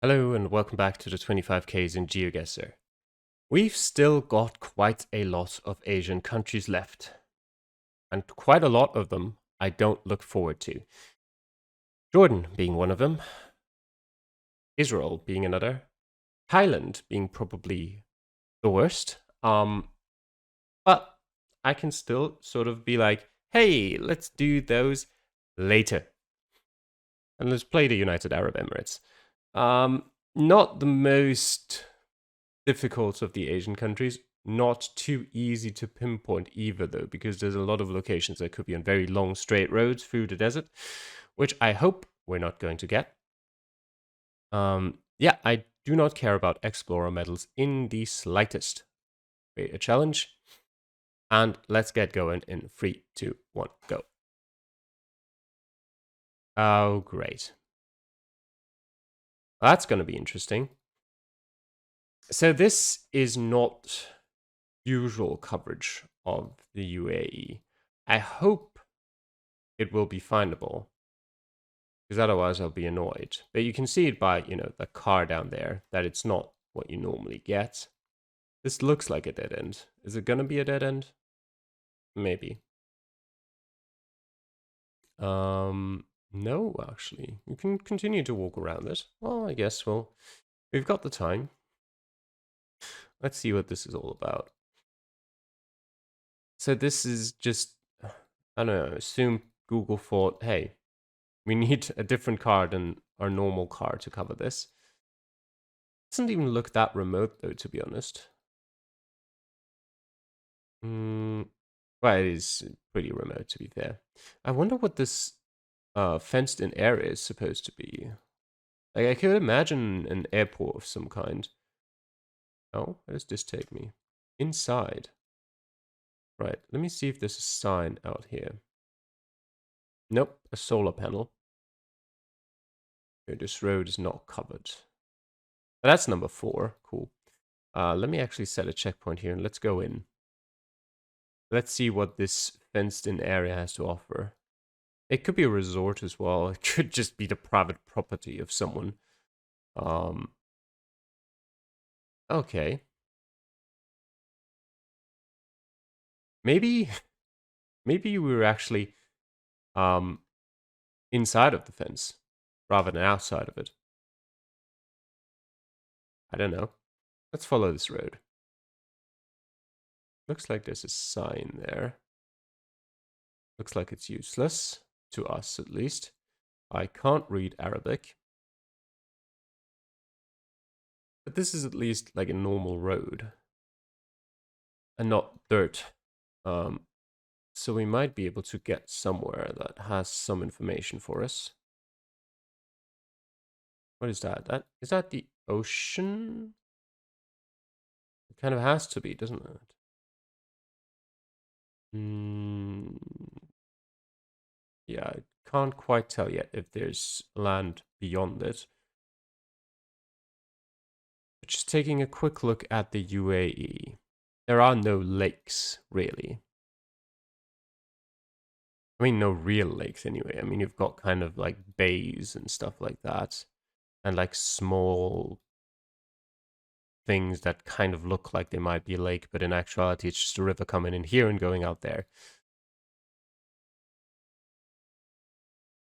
Hello and welcome back to the 25Ks in GeoGuessr. We've still got quite a lot of Asian countries left, and quite a lot of them I don't look forward to. Jordan being one of them, Israel being another, Thailand being probably the worst. But I can still sort of be like, hey, let's do those later. And let's play the United Arab Emirates. Not the most difficult of the Asian countries. Not too easy to pinpoint either, though, because there's a lot of locations that could be on very long straight roads through the desert, which I hope we're not going to get. Yeah, I do not care about Explorer medals in the slightest. Create a challenge, and let's get going in 3, 2, 1, go. Oh, great. That's going to be interesting. So this is not usual coverage of the UAE. I hope it will be findable, because otherwise I'll be annoyed. But you can see it by, the car down there, that it's not what you normally get. This looks like a dead end. Is it gonna be a dead end? Maybe. No, actually. You can continue to walk around it. Well, I guess, we've got the time. Let's see what this is all about. So this is just, I don't know, assume Google thought, hey, we need a different car than our normal car to cover this. Doesn't even look that remote, though, to be honest. Well, it is pretty remote, to be fair. I wonder what this fenced-in area is supposed to be. Like, I could imagine an airport of some kind. Oh, where does this take me? Inside. Right, let me see if there's a sign out here. Nope, a solar panel. Okay, this road is not covered. But that's number 4. Cool. Let me actually set a checkpoint here and let's go in. Let's see what this fenced-in area has to offer. It could be a resort as well. It could just be the private property of someone. Okay. Maybe we were actually inside of the fence rather than outside of it. I don't know. Let's follow this road. Looks like there's a sign there. Looks like it's useless, to us at least. I can't read Arabic. But this is at least like a normal road. And not dirt. So we might be able to get somewhere that has some information for us. What is that? Is that the ocean? It kind of has to be, doesn't it? Yeah, I can't quite tell yet if there's land beyond it. But just taking a quick look at the UAE. There are no lakes, really. I mean, no real lakes anyway. I mean, you've got kind of like bays and stuff like that. And like small things that kind of look like they might be a lake, but in actuality, it's just a river coming in here and going out there.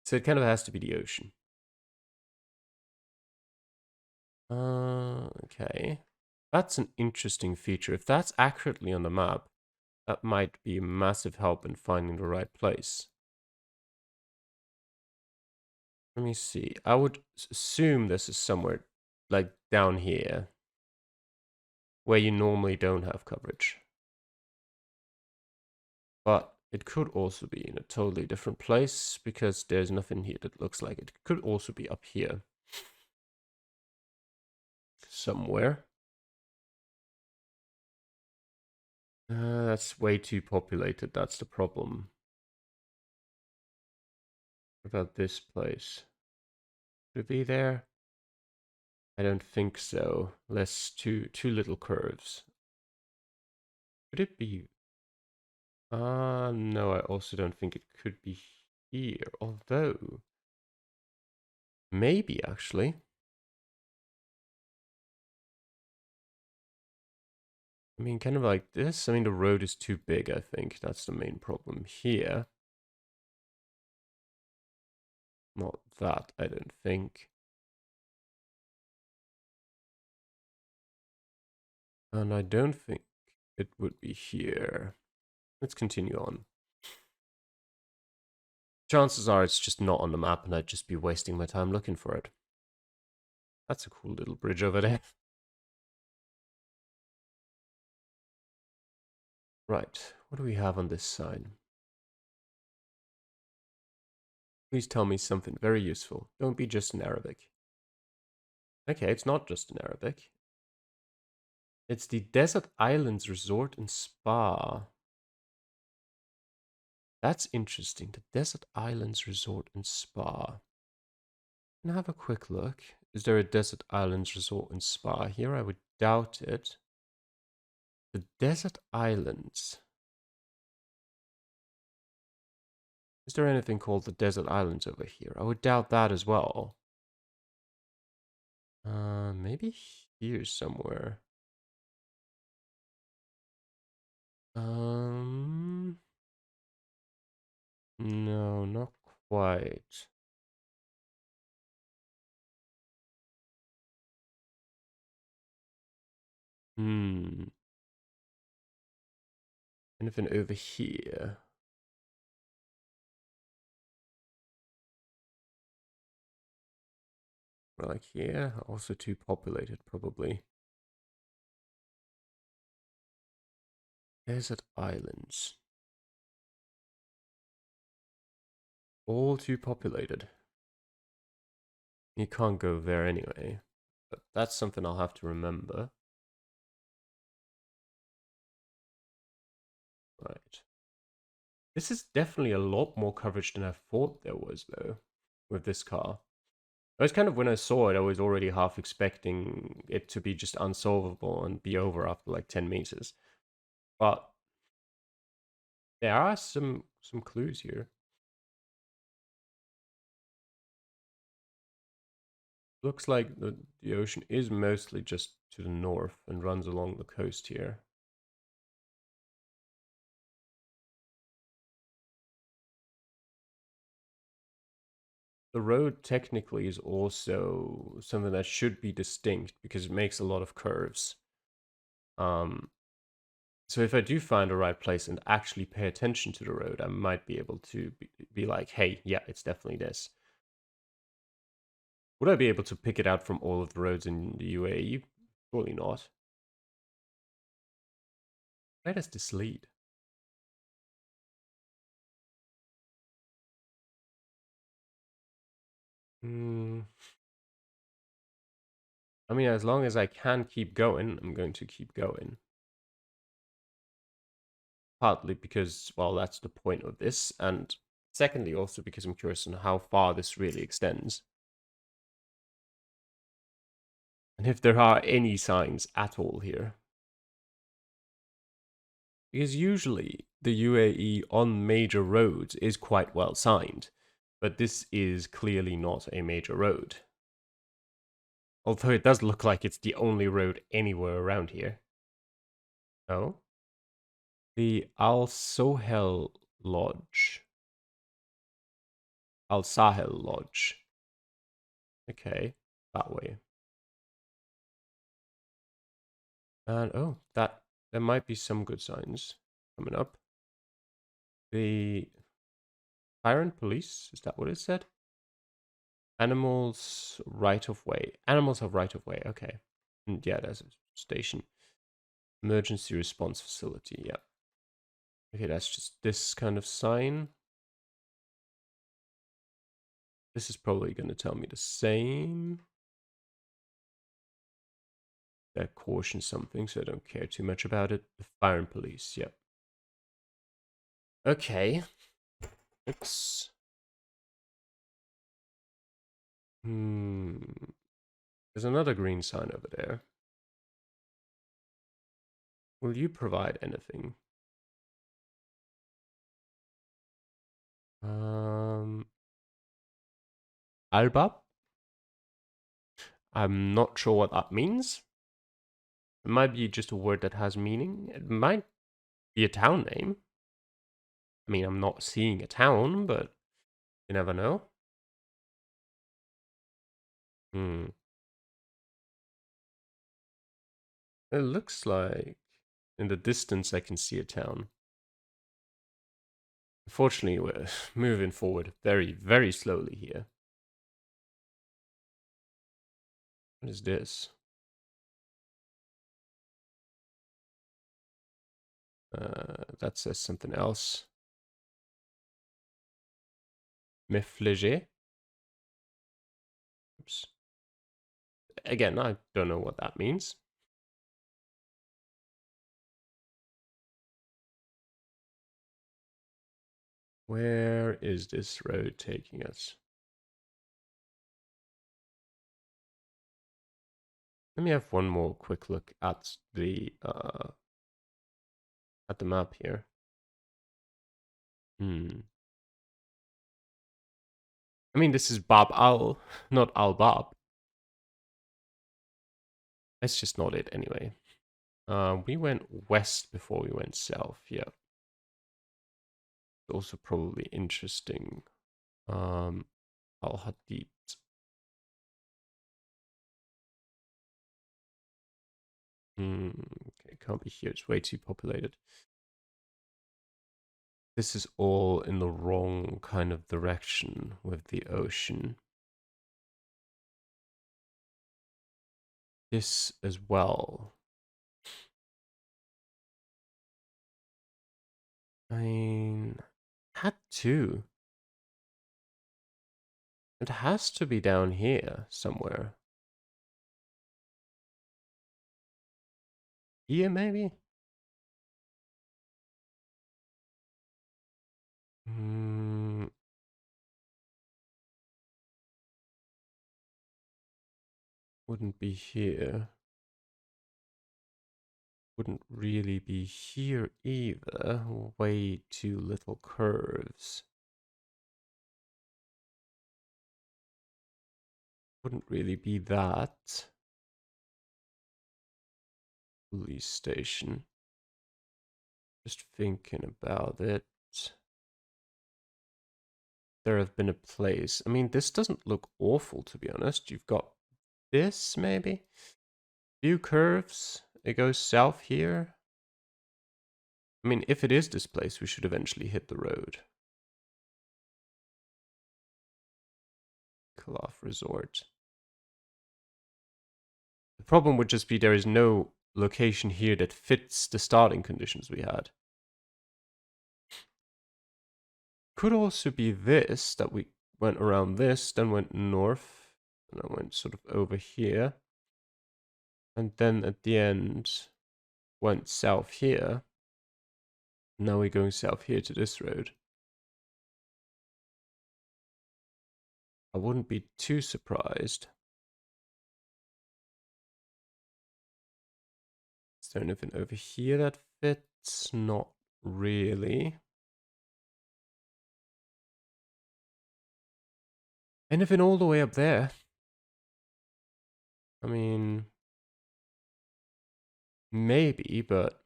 So it kind of has to be the ocean. Okay. That's an interesting feature. If that's accurately on the map, that might be a massive help in finding the right place. Let me see. I would assume this is somewhere like down here, where you normally don't have coverage. But it could also be in a totally different place, because there's nothing here that looks like it. It could also be up here. Somewhere. That's way too populated, that's the problem. What about this place? Could it be there? I don't think so. Less two little curves. Could it be? No, I also don't think it could be here. Although, maybe actually. I mean, kind of like this. I mean, the road is too big, I think. That's the main problem here. Not that, I don't think. And I don't think it would be here. Let's continue on. Chances are it's just not on the map and I'd just be wasting my time looking for it. That's a cool little bridge over there. Right, what do we have on this side? Please tell me something very useful. Don't be just in Arabic. Okay, it's not just in Arabic. It's the Desert Islands Resort and Spa. That's interesting. The Desert Islands Resort and Spa. Can I have a quick look? Is there a Desert Islands Resort and Spa here? I would doubt it. The Desert Islands. Is there anything called the Desert Islands over here? I would doubt that as well. Maybe here somewhere. No, not quite. Hmm. Anything over here? Like here? Also too populated, probably. Desert Islands. All too populated. You can't go there anyway. But that's something I'll have to remember. Right. This is definitely a lot more coverage than I thought there was, though, with this car. It was kind of when I saw it, I was already half expecting it to be just unsolvable and be over after like 10 meters. But there are some clues here. Looks like the ocean is mostly just to the north and runs along the coast here. The road technically is also something that should be distinct because it makes a lot of curves. Um, so if I do find the right place and actually pay attention to the road, I might be able to be like, hey, yeah, it's definitely this. Would I be able to pick it out from all of the roads in the UAE? Surely not. Where does this lead? Hmm. I mean, as long as I can keep going, I'm going to keep going. Partly because, well, that's the point of this, and secondly, also because I'm curious on how far this really extends. And if there are any signs at all here. Because usually the UAE on major roads is quite well signed, but this is clearly not a major road. Although it does look like it's the only road anywhere around here. Oh? The Al Sohel Lodge. Al Sahel Lodge. Okay, that way. And oh, there might be some good signs coming up. The Iron Police, is that what it said? Animals right of way. Animals have right of way, okay. And yeah, there's a station. Emergency response facility, yeah. Okay, that's just this kind of sign. This is probably going to tell me the same. That caution something, so I don't care too much about it. The fire and police, yep. Okay. Oops. There's another green sign over there. Will you provide anything? Albab? I'm not sure what that means. It might be just a word that has meaning. It might be a town name. I mean, I'm not seeing a town, but you never know. Hmm. It looks like in the distance I can see a town. Unfortunately, we're moving forward very, very slowly here. What is this? That says something else. Mefleger. Oops. Again, I don't know what that means. Where is this road taking us? Let me have one more quick look at the map here. Hmm. I mean, this is Bab Al, not Al Bab. That's just not it anyway. We went west before we went south. Yeah. Also probably interesting. Al Hadid. Okay, can't be here. It's way too populated. This is all in the wrong kind of direction with the ocean. This as well. I mean, had to. It has to be down here somewhere. Here, maybe? Hmm. Wouldn't be here. Wouldn't really be here either. Way too little curves. Wouldn't really be that. Police station. Just thinking about it. There have been a place. I mean, this doesn't look awful, to be honest. You've got this, maybe? Few curves. It goes south here. I mean, if it is this place, we should eventually hit the road. Kalaf Resort. The problem would just be there is no location here that fits the starting conditions we had. Could also be this, that we went around this, then went north, and then went sort of over here. And then at the end, went south here. Now we're going south here to this road. I wouldn't be too surprised. Is there anything over here that fits? Not really. Anything all the way up there? I mean, maybe, but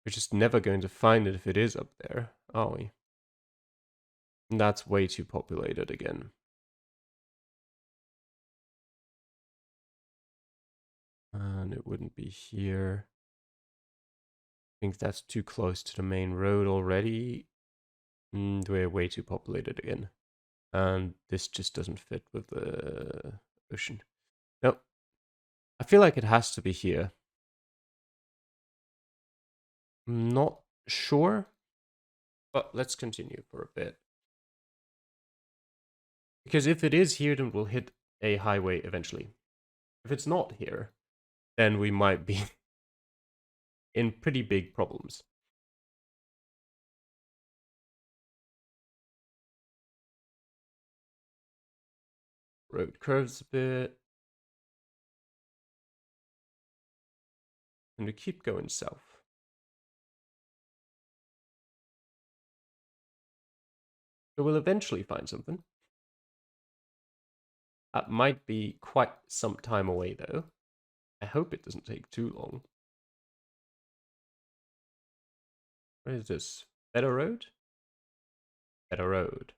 we're just never going to find it if it is up there, are we? And that's way too populated again. And it wouldn't be here. I think that's too close to the main road already. We're way too populated again. And this just doesn't fit with the ocean. Nope. I feel like it has to be here. I'm not sure, but let's continue for a bit. Because if it is here, then we'll hit a highway eventually. If it's not here, then we might be in pretty big problems. Road curves a bit. And we keep going south. So we'll eventually find something. That might be quite some time away, though. I hope it doesn't take too long. What is this? Better Road? Better Road.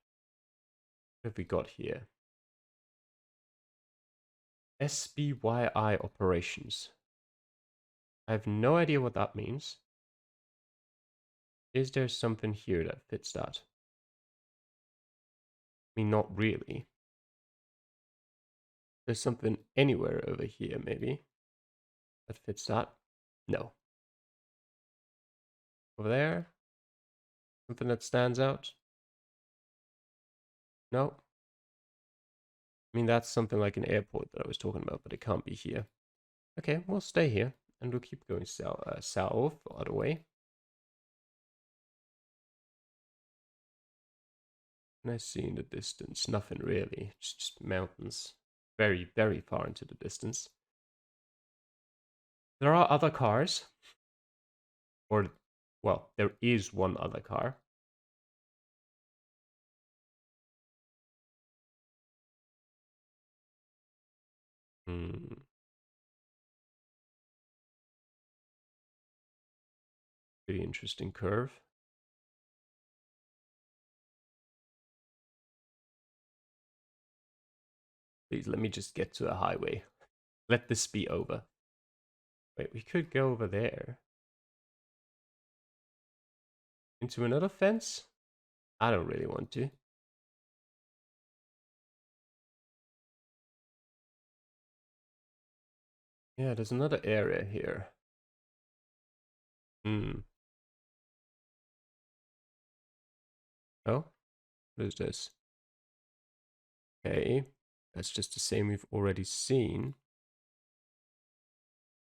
What have we got here? SBYI operations. I have no idea what that means. Is there something here that fits that? I mean, not really. There's something anywhere over here, maybe, that fits that. No. Over there? Something that stands out? No. I mean, that's something like an airport that I was talking about, but it can't be here. Okay, we'll stay here, and we'll keep going south, the other way. And I see in the distance, nothing really. It's just mountains. Very, very far into the distance. There are other cars. Or, well, there is one other car. Hmm. Pretty interesting curve. Please, let me just get to a highway. Let this be over. Wait, we could go over there. Into another fence? I don't really want to. Yeah, there's another area here. Hmm. Oh, what is this? Okay, that's just the same we've already seen.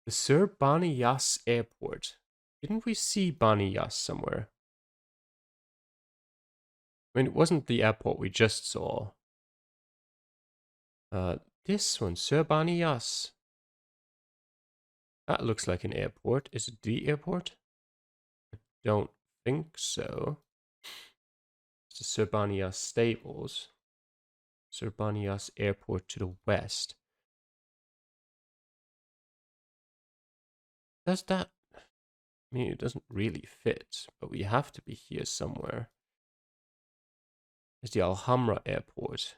The Sir Bani Yas Airport. Didn't we see Bani Yas somewhere? I mean, it wasn't the airport we just saw. This one, Sir Bani Yas. That looks like an airport. Is it the airport? Don't think so. It's the Sir Bani Yas stables. Sir Bani Yas Airport to the west. Does that... I mean, it doesn't really fit, but we have to be here somewhere. It's the Alhambra Airport.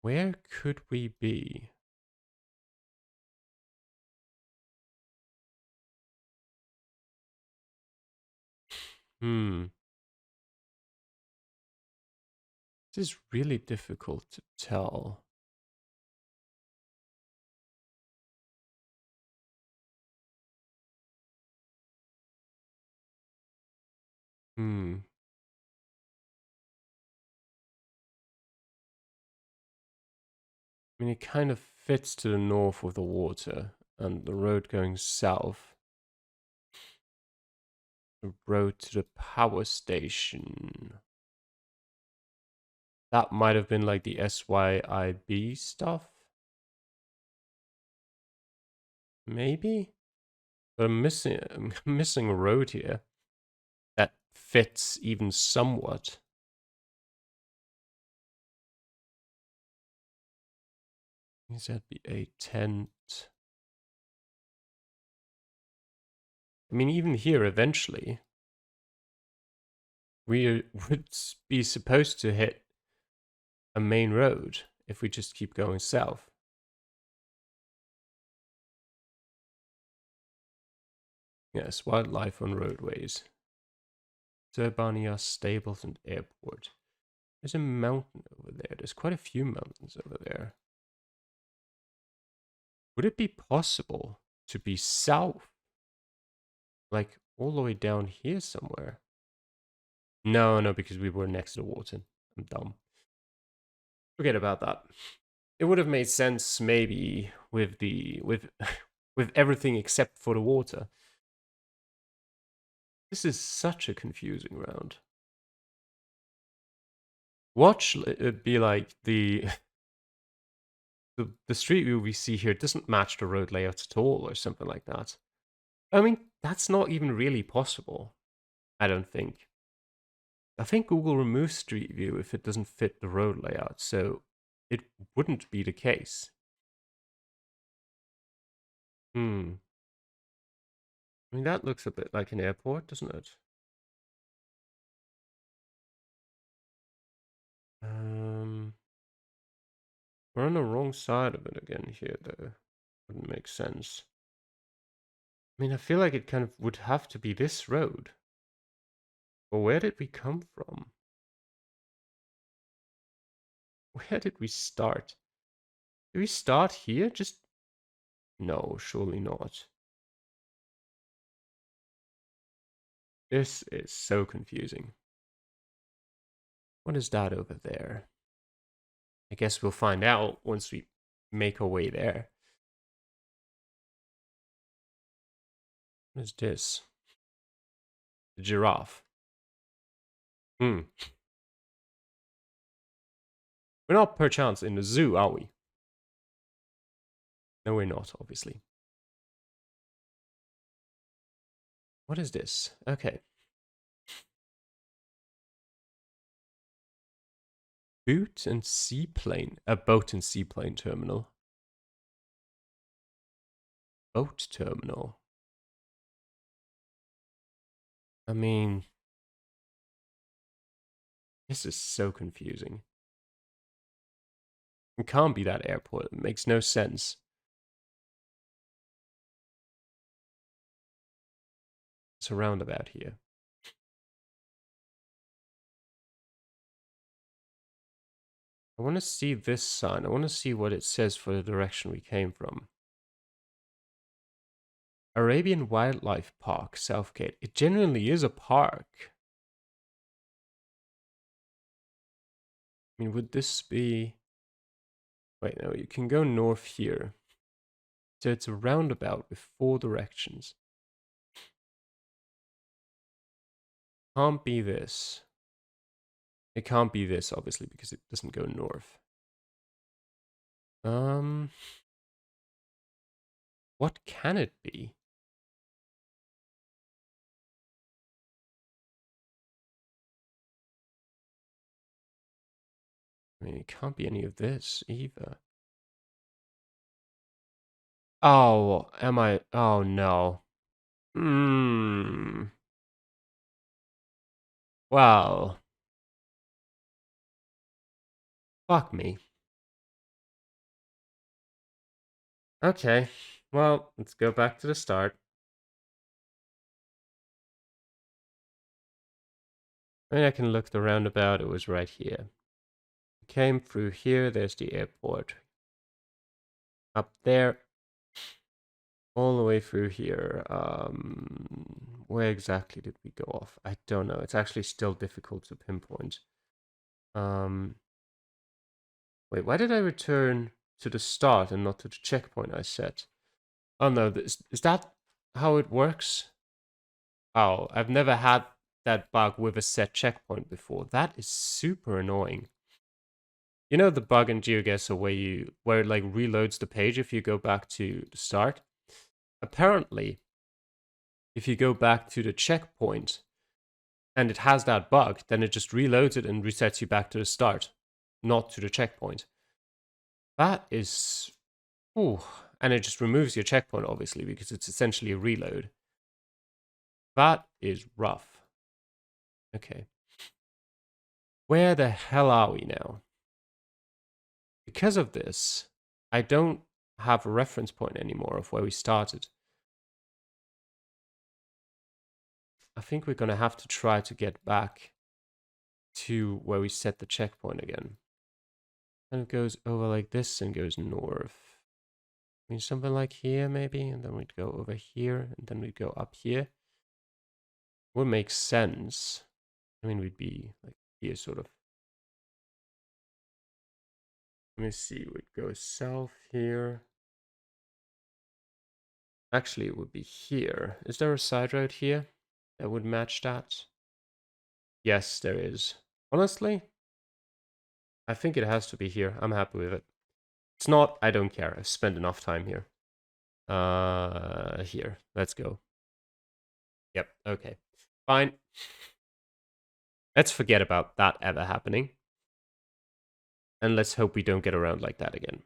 Where could we be? Hmm. This is really difficult to tell. Hmm. I mean, it kind of fits to the north of the water, and the road going south. The road to the power station. That might have been like the SYIB stuff. Maybe? But I'm missing a road here that fits even somewhat. Is that be a tent? I mean, even here, eventually, we would be supposed to hit a main road if we just keep going south. Yes, wildlife on roadways. Turbania stables and airport. There's a mountain over there. There's quite a few mountains over there. Would it be possible to be south? Like all the way down here somewhere? No, no, because we were next to the water. I'm dumb. Forget about that. It would have made sense maybe with the with everything except for the water. This is such a confusing round. Watch it be like the street view we see here doesn't match the road layout at all or something like that. I mean, that's not even really possible. I don't think. I think Google removes Street View if it doesn't fit the road layout. So it wouldn't be the case. I mean, that looks a bit like an airport, doesn't it? We're on the wrong side of it again here, though. Wouldn't make sense. I mean, I feel like it kind of would have to be this road. But where did we come from? Where did we start? Did we start here? Just... No, surely not. This is so confusing. What is that over there? I guess we'll find out once we make our way there. What is this? The giraffe. We're not perchance in the zoo, are we? No, we're not, obviously. What is this? Okay. Boat and seaplane. A boat and seaplane terminal. Boat terminal. I mean, this is so confusing. It can't be that airport. It makes no sense. It's a roundabout here. I want to see this sign. I want to see what it says for the direction we came from. Arabian Wildlife Park, Southgate. It genuinely is a park. I mean, would this be... Wait, no, you can go north here. So it's a roundabout with 4 directions. Can't be this. It can't be this, obviously, because it doesn't go north. What can it be? I mean, it can't be any of this either. Oh, am I? Oh, no. Well. Fuck me. Okay. Well, let's go back to the start. I mean, I can look the roundabout. It was right here. Came through here. There's the airport. Up there. All the way through here. Where exactly did we go off? I don't know. It's actually still difficult to pinpoint. Wait, why did I return to the start and not to the checkpoint I set? Oh no, is that how it works? Oh, I've never had that bug with a set checkpoint before. That is super annoying. You know the bug in GeoGuessr where it like reloads the page if you go back to the start? Apparently, if you go back to the checkpoint and it has that bug, then it just reloads it and resets you back to the start, not to the checkpoint. That is... Ooh. And it just removes your checkpoint, obviously, because it's essentially a reload. That is rough. Okay. Where the hell are we now? Because of this, I don't have a reference point anymore of where we started. I think we're going to have to try to get back to where we set the checkpoint again. And it goes over like this and goes north. I mean, something like here, maybe, and then we'd go over here, and then we'd go up here. Would make sense. I mean, we'd be like here, sort of. Let me see, we'd go south here. Actually, it would be here. Is there a side road here that would match that? Yes, there is. Honestly, I think it has to be here. I'm happy with it. It's not, I don't care. I've spent enough time here. Here. Let's go. Yep, okay. Fine. Let's forget about that ever happening. And let's hope we don't get around like that again.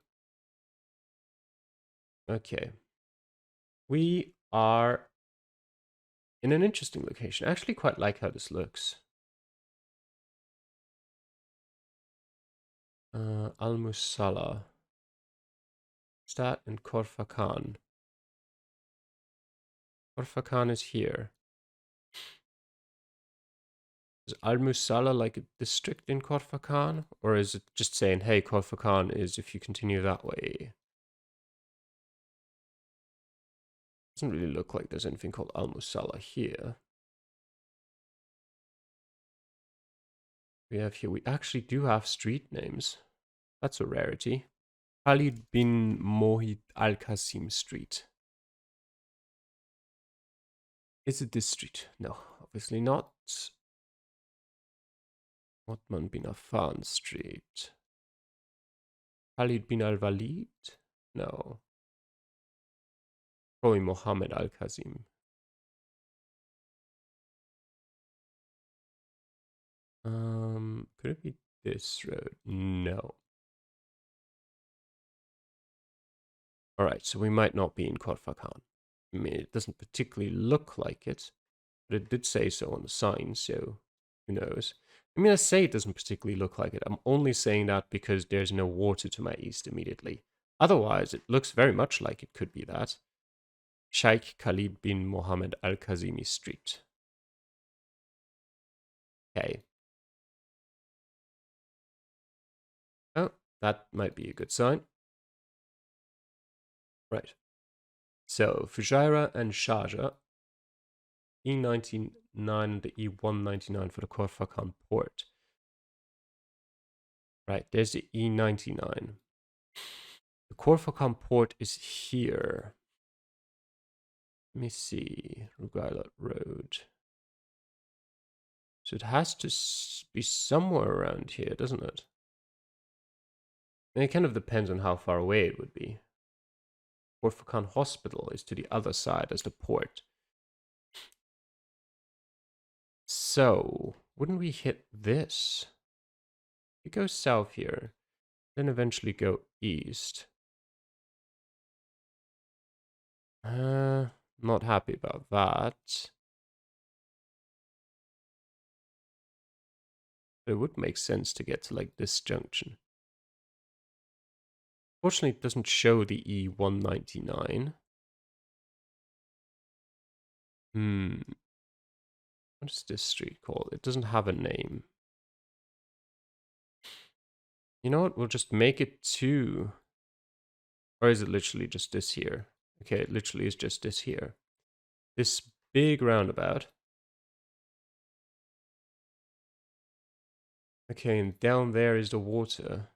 Okay. We are in an interesting location. I actually quite like how this looks. Al-Musalla. Stat and Korfakan. Korfakan is here. Is Al-Musalla like a district in Korfakan? Or is it just saying, hey, Korfakan is if you continue that way? Doesn't really look like there's anything called Al-Musalla here. We have here, we actually do have street names. That's a rarity. Khalid bin Mohit Al-Qasim Street. Is it this street? No, obviously not. Othman bin Affan Street. Khalid bin Al-Walid? No. Probably Mohammed Al-Qasim. Could it be this road? No. Alright, so we might not be in Korfakan. I mean, it doesn't particularly look like it, but it did say so on the sign, so who knows? I mean, I say it doesn't particularly look like it. I'm only saying that because there's no water to my east immediately. Otherwise, it looks very much like it could be that. Sheikh Khalid bin Mohammed Al-Kazimi Street. Okay. Oh, that might be a good sign. Right. So, Fujairah and Sharjah, E99 and the E199 for the Korfakan port. Right, there's the E99. The Korfakan port is here. Let me see. Rugailat Road. So it has to be somewhere around here, doesn't it? And it kind of depends on how far away it would be. Korfakan Hospital is to the other side as the port. So, wouldn't we hit this? We go south here, then eventually go east. Not happy about that. It would make sense to get to like this junction. Fortunately, it doesn't show the E199. What is this street called? It doesn't have a name. You know what? We'll just make it to... Or is it literally just this here? Okay, it literally is just this here. This big roundabout. Okay, and down there is the water.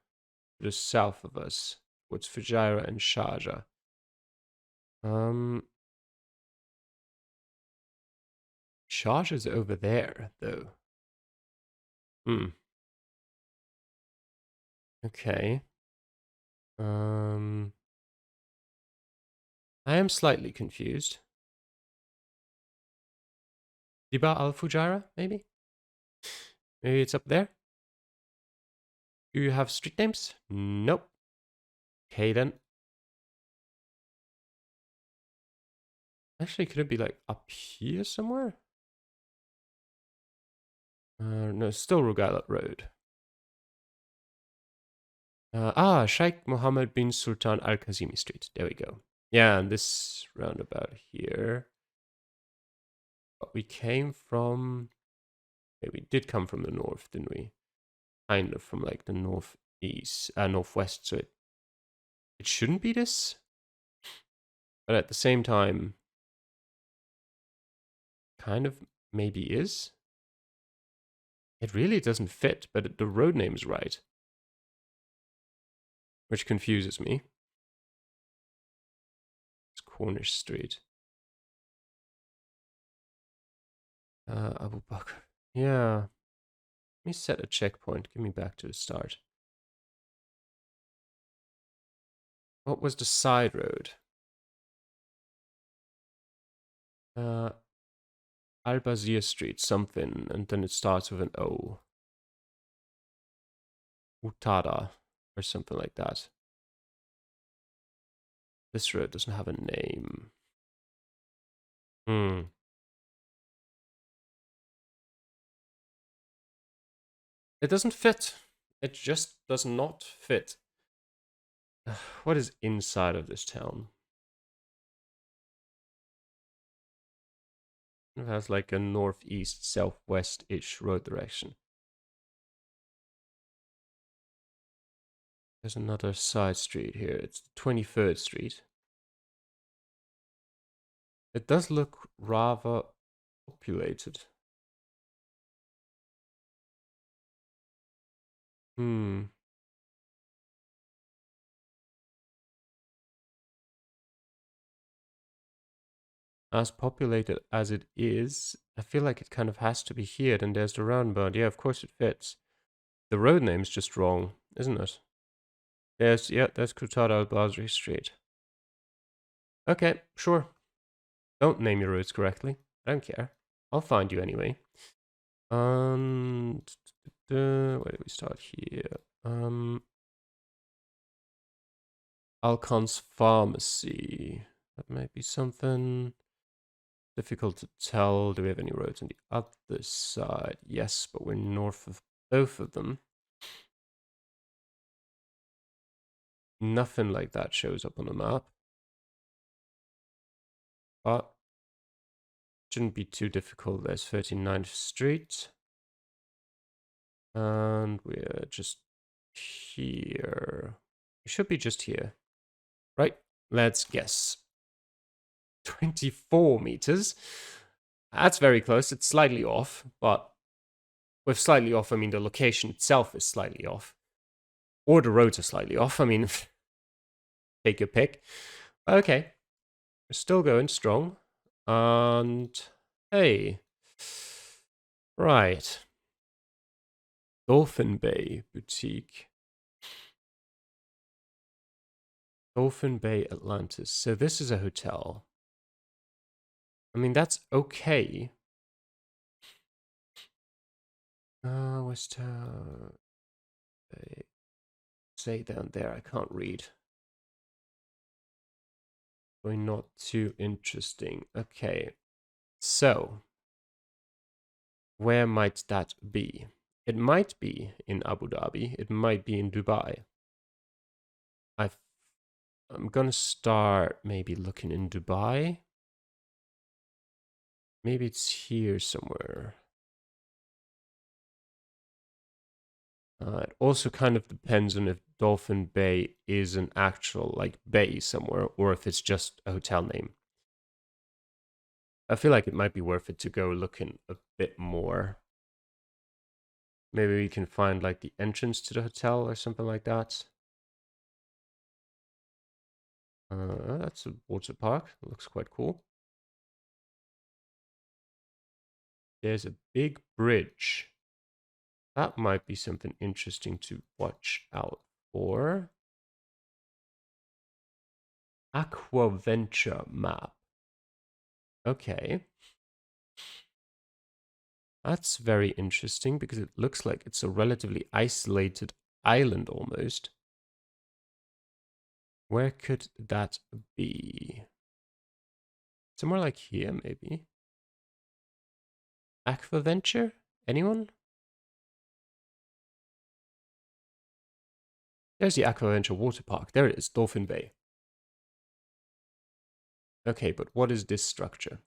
Just south of us. Towards Fujairah and Sharjah. Sharjah's over there, though. Okay. I am slightly confused. Diba al Fujairah, maybe? Maybe it's up there? Do you have street names? Nope. Okay, then. Actually, could it be like up here somewhere? No, still Rugailat Road. Sheikh Mohammed bin Sultan Al Kazimi Street. There we go. Yeah, and this roundabout here. But we came from... Okay, we did come from the north, didn't we? Kind of from like the northeast, northwest, so it shouldn't be this. But at the same time, kind of maybe is. It really doesn't fit, but the road name's right. Which confuses me. It's Cornish Street. Abu Bakr. Yeah. Let me set a checkpoint. Give me back to the start. What was the side road? Al-Bazir Street, something, and then it starts with an O. Utada. or something like that. This road doesn't have a name. Hmm. It doesn't fit. It just does not fit. What is inside of this town? It has like a northeast, southwest-ish road direction. There's another side street here. It's 23rd Street. It does look rather populated. Hmm. As populated as it is, I feel like it kind of has to be here. Then there's the roundabout. Yeah, of course it fits. The road name's just wrong, isn't it? There's Kutada al-Basri Street. Okay, sure. Don't name your roads correctly. I don't care. I'll find you anyway. And where do we start here? Alcon's Pharmacy. That might be something difficult to tell. Do we have any roads on the other side? Yes, but we're north of both of them. Nothing like that shows up on the map. But shouldn't be too difficult. There's 39th Street. And we're just here. We should be just here. Right, let's guess. 24 meters. That's very close. It's slightly off, but with slightly off, I mean the location itself is slightly off. Or the roads are slightly off. I mean, take your pick. Okay, we're still going strong. And hey, right. Dolphin Bay Boutique. Dolphin Bay Atlantis. So this is a hotel. I mean, that's okay. West Bay. Say down there, I can't read. Probably not too interesting. Okay, so where might that be? It might be in Abu Dhabi. It might be in Dubai. I'm gonna start maybe looking in Dubai. Maybe it's here somewhere. It also kind of depends on if Dolphin Bay is an actual like bay somewhere or if it's just a hotel name. I feel like it might be worth it to go looking a bit more. Maybe we can find like the entrance to the hotel or something like that. That's a water park. It looks quite cool. There's a big bridge. That might be something interesting to watch out for. Aquaventure map. Okay. That's very interesting because it looks like it's a relatively isolated island almost. Where could that be? Somewhere like here, maybe. Aquaventure? Anyone? There's the Aquaventure water park. There it is, Dolphin Bay. Okay, but what is this structure?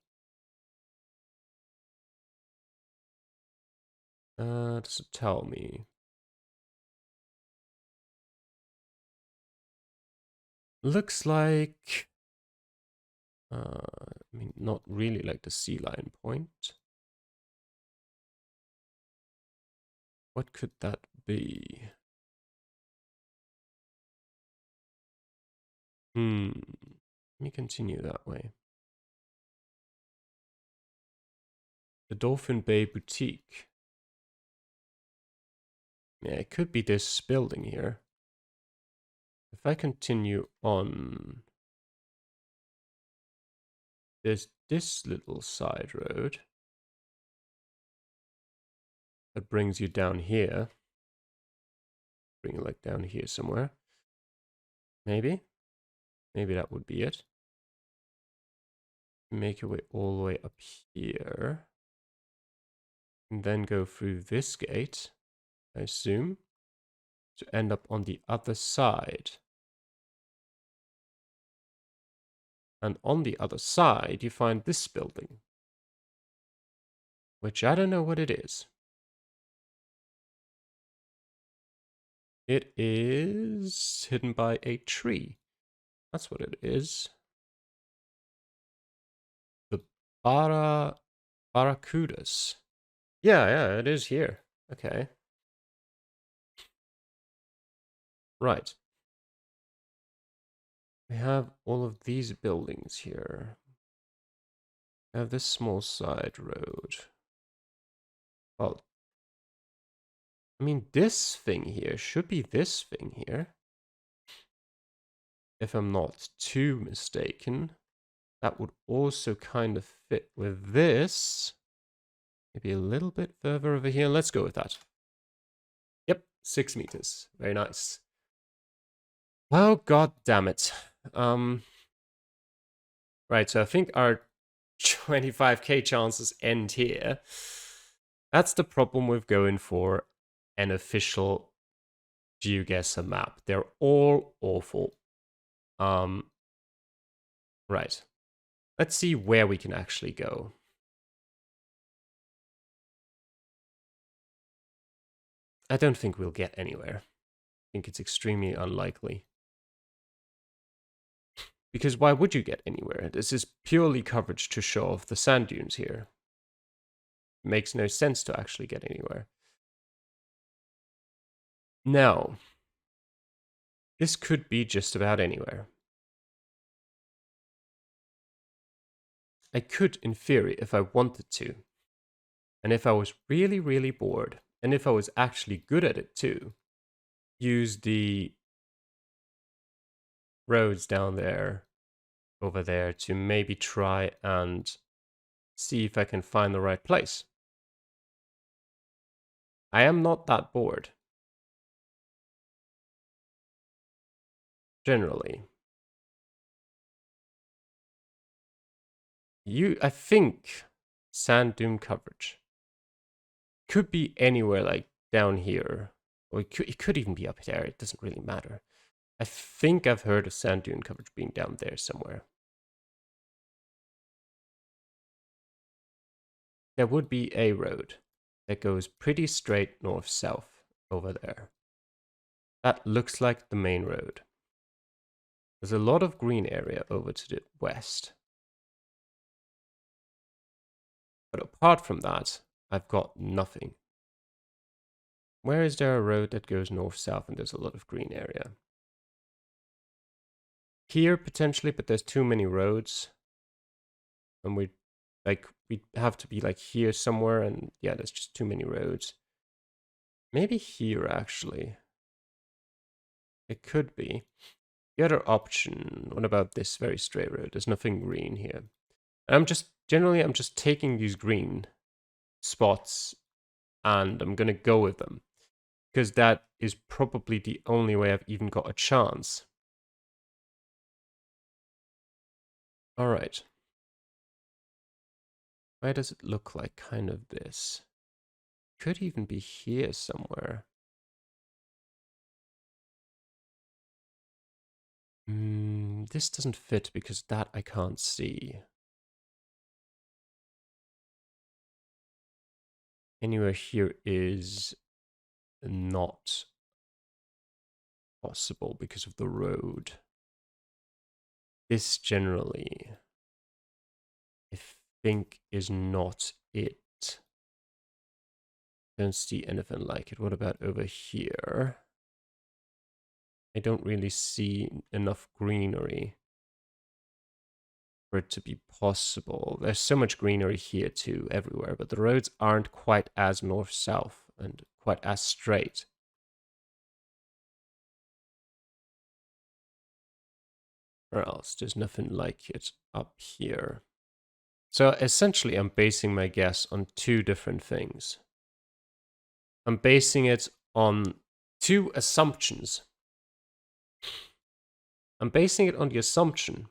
Does it tell me? Looks like... I mean, not really like the sea lion point. What could that be? Let me continue that way. The Dolphin Bay Boutique. Yeah, it could be this building here. If I continue on, there's this little side road that brings you down here. bring it like down here somewhere. Maybe. Maybe that would be it. Make your way all the way up here. And then go through this gate, I assume, to end up on the other side. And on the other side, you find this building. Which I don't know what it is. It is hidden by a tree. That's what it is. The Barracudas. Yeah, it is here. Okay. Right. We have all of these buildings here. We have this small side road. Well, I mean, this thing here should be this thing here. If I'm not too mistaken. That would also kind of fit with this. Maybe a little bit further over here. Let's go with that. Yep, 6 meters. Very nice. Oh, god damn it. Right, so I think our 25k chances end here. That's the problem with going for an official GeoGuessr map. They're all awful. Right. Let's see where we can actually go. I don't think we'll get anywhere. I think it's extremely unlikely. Because why would you get anywhere? This is purely coverage to show off the sand dunes here. It makes no sense to actually get anywhere. Now, this could be just about anywhere. I could, in theory, if I wanted to. And if I was really, really bored, and if I was actually good at it too, use the roads down there, over there, to maybe try and see if I can find the right place. I am not that bored. Generally. I think sand dune coverage could be anywhere like down here, or it could even be up there. It doesn't really matter. I think I've heard of sand dune coverage being down there somewhere. There would be a road that goes pretty straight north-south over there. That looks like the main road. There's a lot of green area over to the west. But apart from that, I've got nothing. Where is there a road that goes north-south and there's a lot of green area? Here, potentially, but there's too many roads. And we have to be like here somewhere, and yeah, there's just too many roads. Maybe here, actually. It could be. The other option, what about this very straight road? There's nothing green here. And generally, I'm just taking these green spots and I'm gonna go with them. Because that is probably the only way I've even got a chance. Alright. Why does it look like kind of this? Could even be here somewhere. This doesn't fit because that I can't see. Anywhere here is not possible because of the road. This generally, I think, is not it. Don't see anything like it. What about over here? I don't really see enough greenery for it to be possible. There's so much greenery here too, everywhere, but the roads aren't quite as north-south and quite as straight. Or else, there's nothing like it up here. So essentially, I'm basing my guess on two different things. I'm basing it on two assumptions. I'm basing it on the assumption.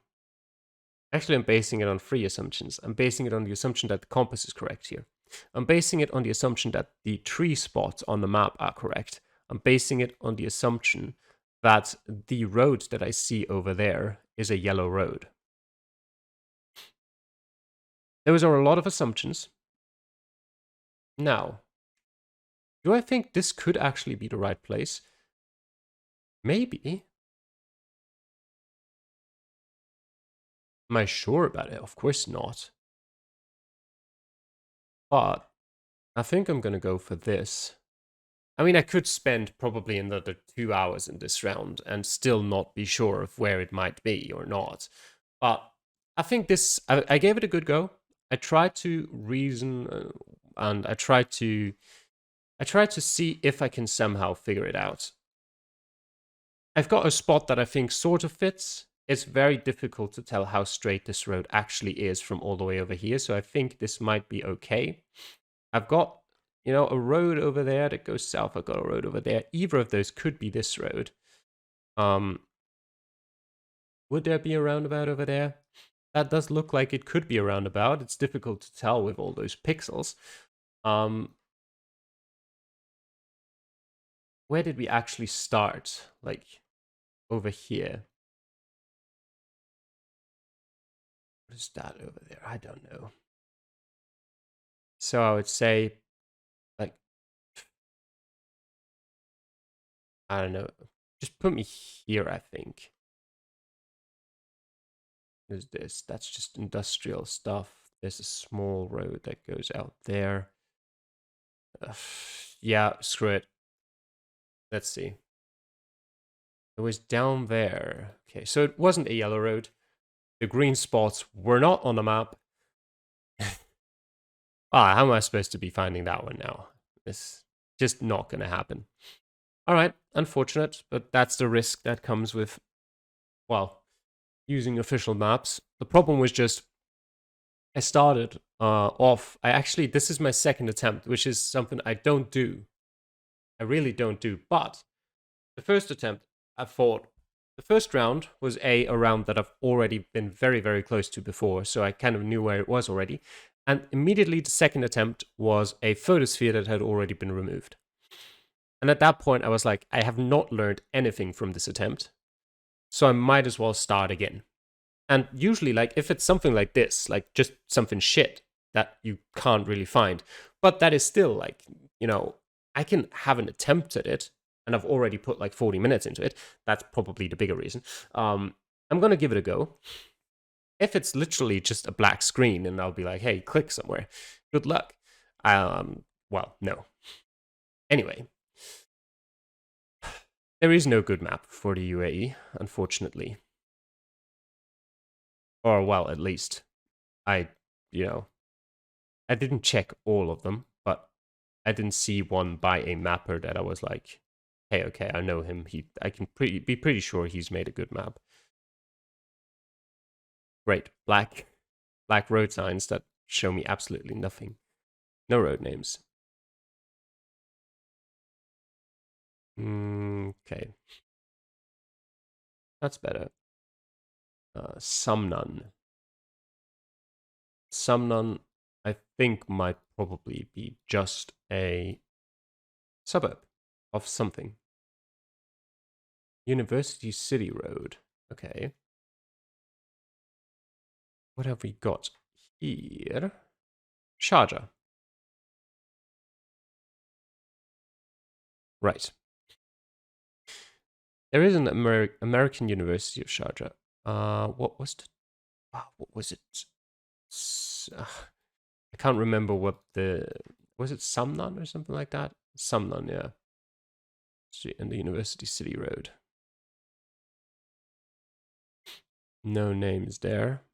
Actually, I'm basing it on three assumptions. I'm basing it on the assumption that the compass is correct here. I'm basing it on the assumption that the tree spots on the map are correct. I'm basing it on the assumption that the road that I see over there is a yellow road. Those are a lot of assumptions. Now, do I think this could actually be the right place? Maybe. Am I sure about it? Of course not. But I think I'm going to go for this. I mean, I could spend probably another 2 hours in this round and still not be sure of where it might be or not. But I think this, I gave it a good go. I tried to reason and I tried to see if I can somehow figure it out. I've got a spot that I think sort of fits. It's very difficult to tell how straight this road actually is from all the way over here. So I think this might be okay. I've got, you know, a road over there that goes south. I've got a road over there. Either of those could be this road. Would there be a roundabout over there? That does look like it could be a roundabout. It's difficult to tell with all those pixels. Where did we actually start? Like, over here. What is that over there? I don't know. So I would say, like, I don't know. Just put me here, I think. There's this. That's just industrial stuff. There's a small road that goes out there. Yeah, screw it. Let's see. It was down there. Okay, so it wasn't a yellow road. The green spots were not on the map. How am I supposed to be finding that one now? It's just not going to happen. All right, unfortunate, but that's the risk that comes with, well, using official maps. The problem was just, I started off, this is my second attempt, which is something I don't do. I really don't do, but the first attempt, I thought, the first round was a round that I've already been very, very close to before, so I kind of knew where it was already. And immediately the second attempt was a photosphere that had already been removed. And at that point, I was like, I have not learned anything from this attempt, so I might as well start again. And usually, like, if it's something like this, like just something shit that you can't really find, but that is still like, you know, I can have an attempt at it, and I've already put like 40 minutes into it. That's probably the bigger reason. I'm going to give it a go. If it's literally just a black screen and I'll be like, hey, click somewhere, good luck. Well, no. Anyway, there is no good map for the UAE, unfortunately. Or, well, at least I didn't check all of them, but I didn't see one by a mapper that I was like, hey, okay, I know him. I can be pretty sure he's made a good map. Great. Black road signs that show me absolutely nothing. No road names. Okay. That's better. Sumnun. Sumnun, I think, might probably be just a suburb of something. University City Road. Okay. What have we got here? Sharjah. Right. There is an American University of Sharjah. What was it? I can't remember what was it Sumnun or something like that? Sumnun, yeah. In the University City Road. No names there.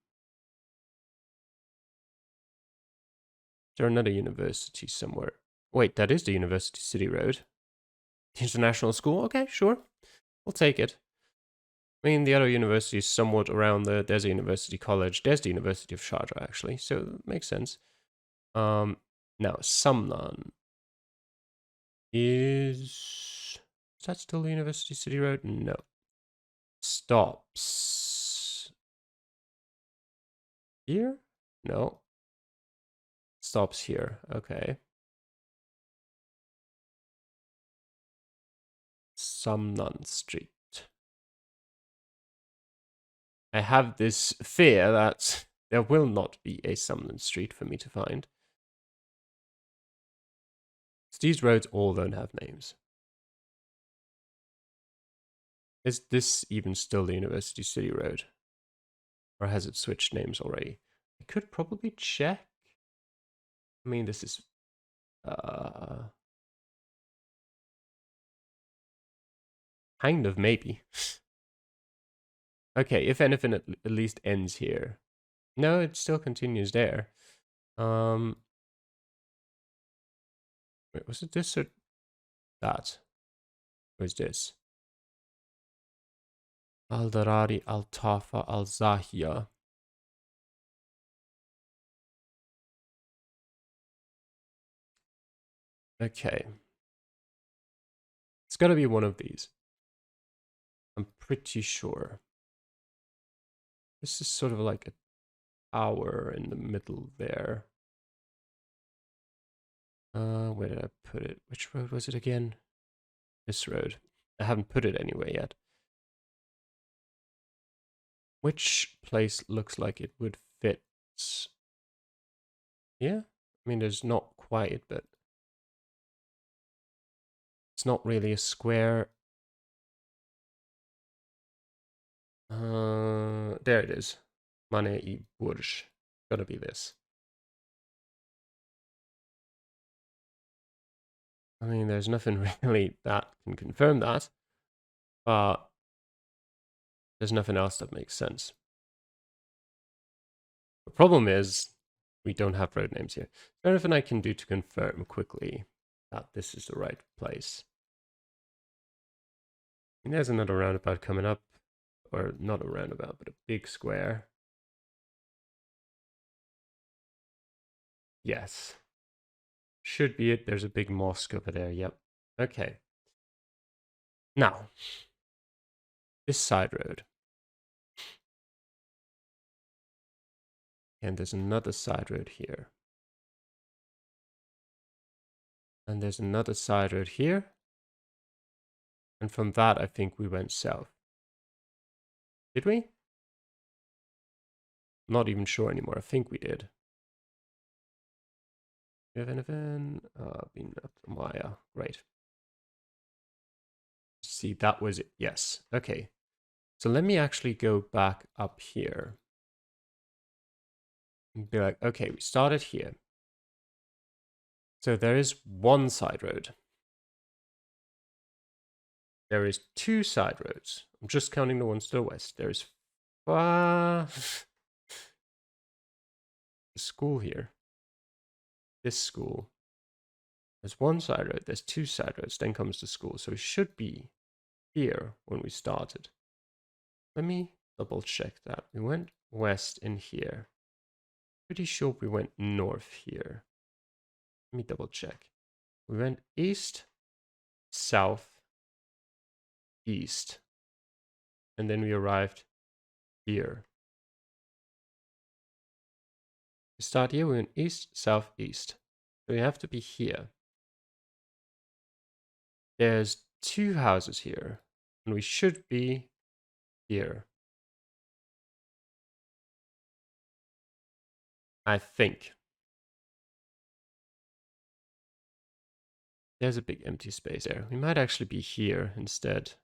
Is there another university somewhere? Wait, that is the University City Road. International School? Okay, sure. We'll take it. I mean, the other university is somewhat around there's a university college. There's the University of Sharjah, actually, so it makes sense. Now, Sumnun is that still the University City Road? No. Stops here? No. Stops here. Okay. Sumnon Street. I have this fear that there will not be a Sumnon Street for me to find. These roads all don't have names. Is this even still the University City Road? Or has it switched names already? I could probably check. I mean, this is... kind of, maybe. Okay, if anything, it at least ends here. No, it still continues there. Wait, was it this or that? Or is this? Al-Darari, Al-Tafa, Al-Zahia. Okay. It's gotta be one of these. I'm pretty sure. This is sort of like a tower in the middle there. Where did I put it? Which road was it again? This road. I haven't put it anywhere yet. Which place looks like it would fit? Yeah? I mean, there's not quite, but it's not really a square. There it is. Mane-i Burj. Gotta be this. I mean, there's nothing really that can confirm that, but there's nothing else that makes sense. The problem is we don't have road names here. Is there anything I can do to confirm quickly that this is the right place? I mean, there's another roundabout coming up, or not a roundabout, but a big square. Yes. Should be it. There's a big mosque over there. Yep. Okay. Now, this side road. And there's another side road here. And there's another side road here. And from that, I think we went south. Did we? I'm not even sure anymore. I think we did. Do you have anything? Been up to Maya. Great. See, that was it. Yes. Okay. So let me actually go back up here. And be like, okay, we started here. So there is one side road. There is two side roads. I'm just counting the ones to the west. There is a school here. This school. There's one side road. There's two side roads. Then comes the school. So it should be here when we started. Let me double check that. We went west in here. Pretty sure we went north here. Let me double check. We went east, south, east. And then we arrived here. We start here, we went east, south, east. So we have to be here. There's two houses here. And we should be here. I think. There's a big empty space there. We might actually be here instead.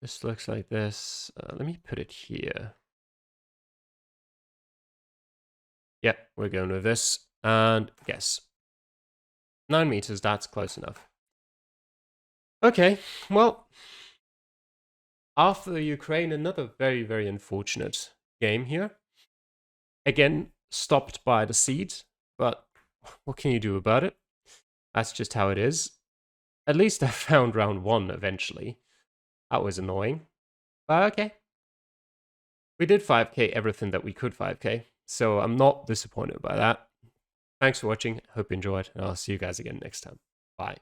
This looks like this. Let me put it here. Yep, we're going with this. And yes. 9 meters, that's close enough. Okay, well. After Ukraine, another very, very unfortunate game here. Again, stopped by the seed, but what can you do about it? That's just how it is. At least I found round 1 eventually. That was annoying. But okay. We did 5k everything that we could 5k, so I'm not disappointed by that. Thanks for watching. Hope you enjoyed, and I'll see you guys again next time. Bye.